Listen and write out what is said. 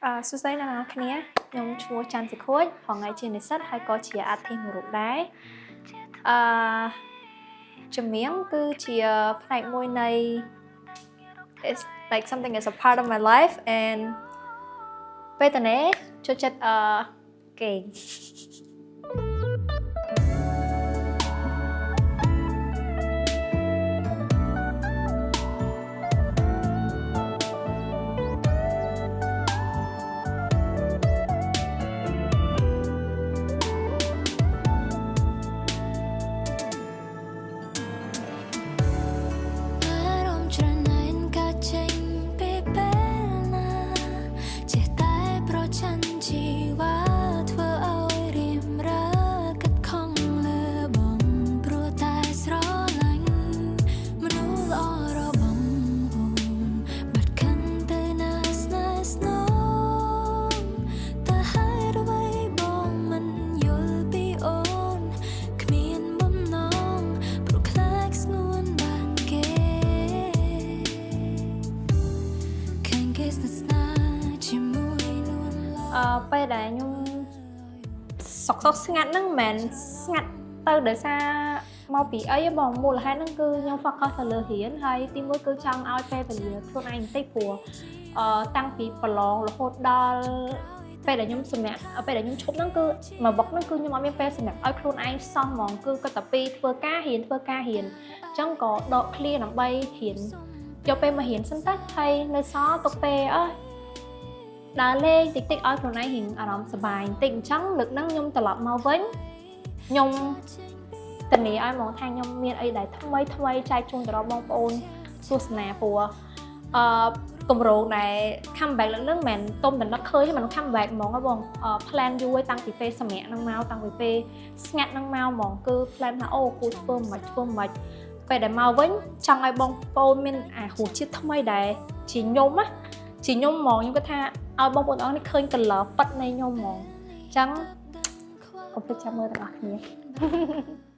សួស្តីអ្នកនរគ្នាខ្ញុំឈ្មោះច័ន្ទសិខួយថ្ងៃជានិស្សិតហើយក៏ជាអធិមរូបដែរចម្រៀងគឺជាផ្នែកមួយនៃ it's like something is a part of my life and ពេលតនេះចូលចិត្តគេងពេលដែលខ្ញុំសុកស្ងាត់ហ្នឹងមិនស្ងាត់ទៅដោយសារមកពីអីបងមូលហេតុហ្នឹងគឺខ្ញុំ focus ទៅលើរៀនហើយទីមួយគឺចង់ឲ្យពេលវេលាខ្លួនឯងបន្តិចព្រោះតាំងពីប្រឡងរហូតដល់ពេលដែលខ្ញុំសម្រាប់ពេលដែលខ្ញុំឈប់ហ្នឹងគឺមួយបុកហ្នឹងគឺខ្ញុំអត់មានពេលសម្រាប់ឲ្យខ្លួនឯងសោះហ្មងគឺគាត់តែពីធ្វើការរៀនអញ្ចឹងក៏ដក clear ដើម្បីរៀនយកពេលមករៀនសិនទៅហើយនៅសល់ទុកពេលដើរលេងតិចឲ្យខ្លួនឯងរៀងអារម្មណ៍សប្បាយបន្តិចអញ្ចឹងលើកហ្នឹងខ្ញុំត្រឡប់មកវិញខ្ញុំធានាឲ្យហ្មងថាខ្ញុំមានអីដែលថ្មីចែកជូនទៅដល់បងប្អូនទស្សនាព្រោះគម្រោងដែល comeback លើកហ្នឹងមិនទុំតំណត់ឃើញមិន comeback ហ្មងបង plan យូរហើយតាំងពីពេលសម្រាប់ហ្នឹងមកតាំងពីពេលស្ងាត់ហ្នឹងមកហ្មងគឺ plan ថាអូគូធ្វើមិនពេលដែលមកវិញចង់ឲ្យបងប្អូនមានអារសជាតិថ្មីដែលជាខ្ញុំណាជាខ្ញុំហ្មងខ្ញុំគាត់ថាឲ្យបងប្អូនទាំងអស់នេះឃើញ color ប៉ិតនៃខ្ញុំហ្មងអញ្ចឹងកុំភ្លេចចាំមើលទាំងអស់គ្នា